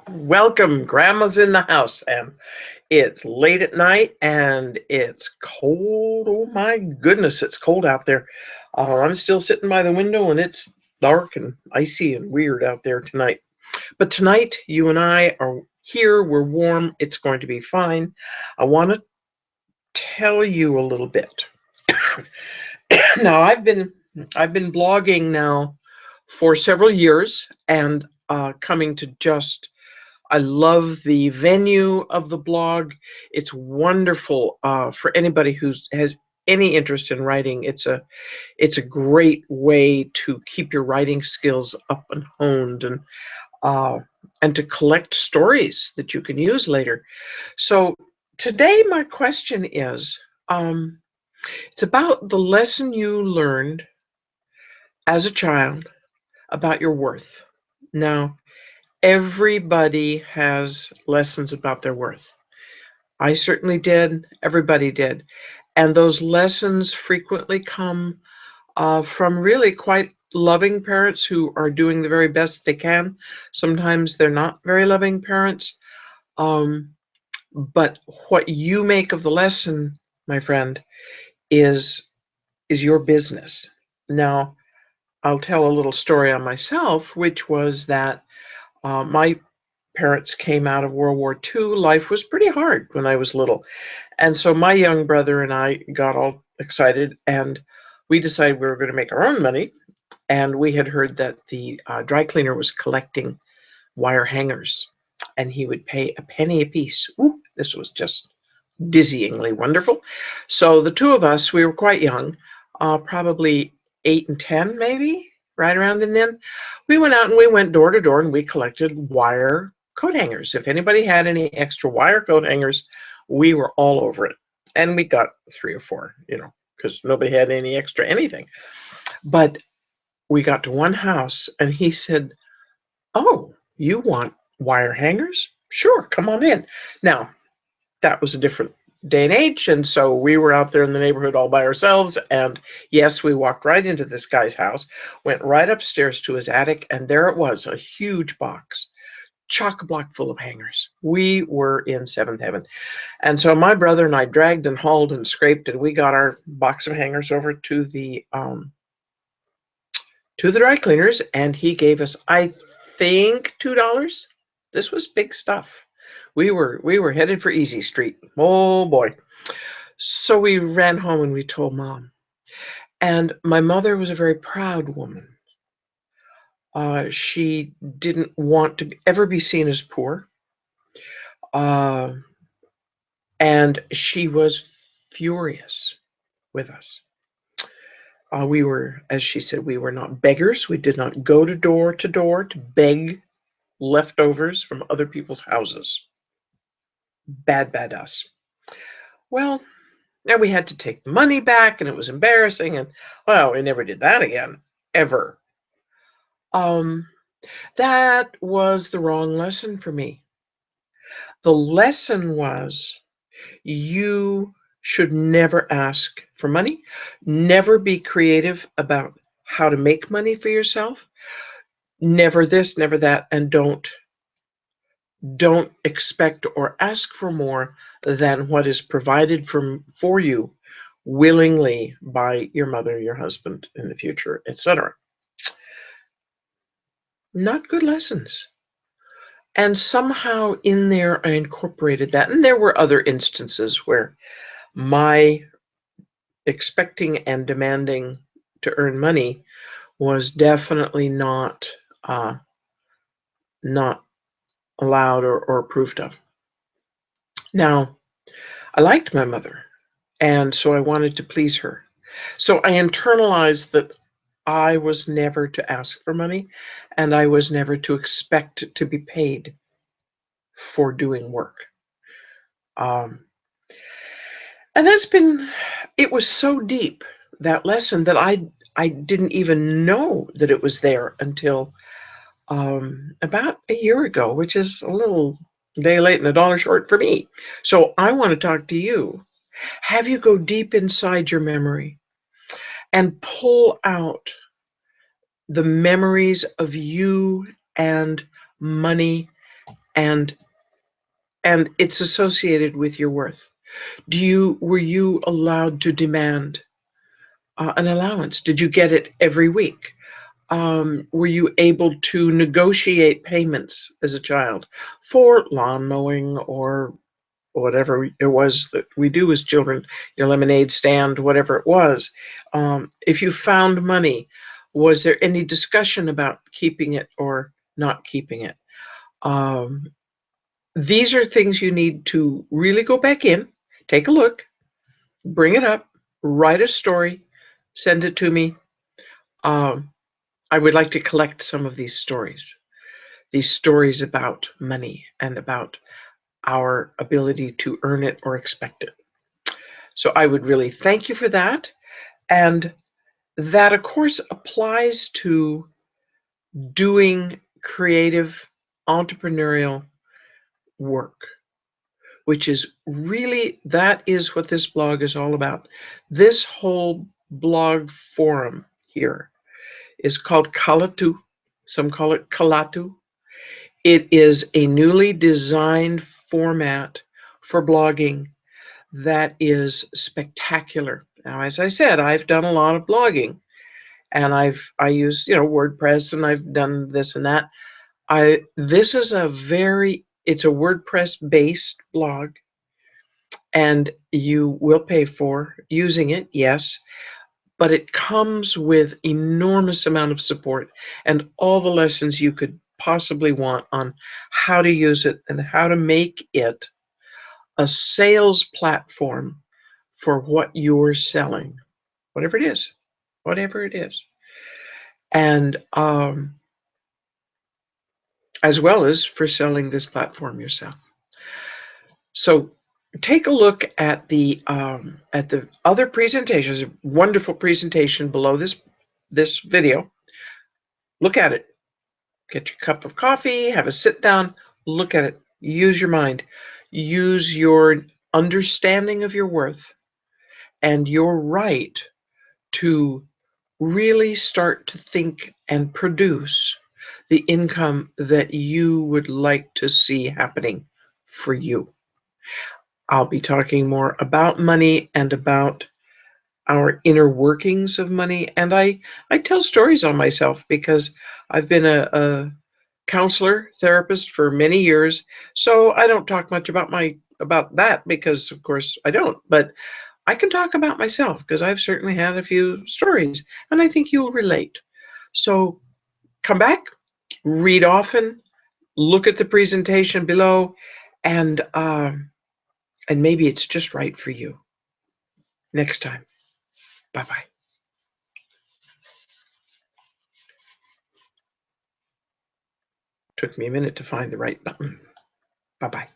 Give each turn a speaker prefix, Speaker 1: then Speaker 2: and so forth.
Speaker 1: Welcome, Grandma's in the house, and it's late at night and it's cold. Oh my goodness, it's cold out there. I'm still sitting by the window and it's dark and icy and weird out there tonight. But tonight, you and I are here. We're warm. It's going to be fine. I want to tell you a little bit. Now, I've been blogging now for several years and coming to just I love the venue of the blog. It's wonderful for anybody who has any interest in writing. It's a great way to keep your writing skills up and honed uh, and to collect stories that you can use later. So today my question is it's about the lesson you learned as a child about your worth. Now, everybody has lessons about their worth. I certainly did. Everybody did. And those lessons frequently come from really quite loving parents who are doing the very best they can. Sometimes they're not very loving parents. Um, but what you make of the lesson, my friend, is your business. Now, I'll tell a little story on myself, which was that my parents came out of World War II. Life was pretty hard when I was little. And so my young brother and I got all excited and we decided we were going to make our own money. And we had heard that the dry cleaner was collecting wire hangers and he would pay a penny a piece. Ooh, this was just dizzyingly wonderful. So the two of us, we were quite young, probably 8 and 10 maybe, right around in then. We went out and we went door to door and we collected wire coat hangers. If anybody had any extra wire coat hangers, we were all over it. And we got 3 or 4, because nobody had any extra anything. But we got to one house and he said, "Oh, you want wire hangers? Sure, come on in." Now, that was a different day and age, and so we were out there in the neighborhood all by ourselves. And yes, we walked right into this guy's house, went right upstairs to his attic, and there it was, a huge box, chock-a-block full of hangers. We were in seventh heaven. And so my brother and I dragged and hauled and scraped, and we got our box of hangers over to the dry cleaners, and he gave us, I think, $2. This was big stuff. We were headed for Easy Street. Oh boy. So we ran home and we told Mom. And my mother was a very proud woman. She didn't want to ever be seen as poor. Uh, and she was furious with us. We were, as she said, we were not beggars. We did not go to door to beg leftovers from other people's houses. Bad, bad us. Well, and we had to take the money back, and it was embarrassing. And well, we never did that again, ever. Um, that was the wrong lesson for me. The lesson was you should never ask for money, never be creative about how to make money for yourself, never this, never that, and don't expect or ask for more than what is provided for you willingly by your mother, your husband in the future, etc. Not good lessons. And somehow in there I incorporated that. And there were other instances where my expecting and demanding to earn money was definitely not allowed or approved of. Now, I liked my mother, and so I wanted to please her. So I internalized that I was never to ask for money, and I was never to expect to be paid for doing work. Um, and it was so deep, that lesson, that I didn't even know that it was there until about a year ago, which is a little day late and a dollar short for me. So I want to talk to you. Have you go deep inside your memory and pull out the memories of you and money and it's associated with your worth. Were you allowed to demand an allowance? Did you get it every week? Were you able to negotiate payments as a child for lawn mowing or whatever it was that we do as children, your lemonade stand, whatever it was? If you found money, was there any discussion about keeping it or not keeping it? Um, these are things you need to really go back in, take a look, bring it up, write a story, send it to me. Um, I would like to collect some of these stories about money and about our ability to earn it or expect it. So I would really thank you for that. And that, of course, applies to doing creative entrepreneurial work, which is really, that is what this blog is all about. This whole blog forum here is called Kalatu. Some call it Kalatu. It is a newly designed format for blogging that is spectacular. Now, as I said, I've done a lot of blogging, and I use, WordPress, and I've done this and that. This is it's a WordPress based blog, and you will pay for using it, yes, but it comes with enormous amount of support and all the lessons you could possibly want on how to use it and how to make it a sales platform for what you're selling, whatever it is, whatever it is. And as well as for selling this platform yourself. So take a look at the other presentations. A wonderful presentation below this video. Look at it. Get your cup of coffee, have a sit down, look at it. Use your mind. Use your understanding of your worth and your right to really start to think and produce the income that you would like to see happening for you. I'll be talking more about money and about our inner workings of money. And I tell stories on myself because I've been a counselor, therapist for many years. So I don't talk much about that because of course I don't, but I can talk about myself because I've certainly had a few stories and I think you'll relate. So come back, read often, look at the presentation below, and maybe it's just right for you. Next time. Bye-bye. Took me a minute to find the right button. Bye-bye.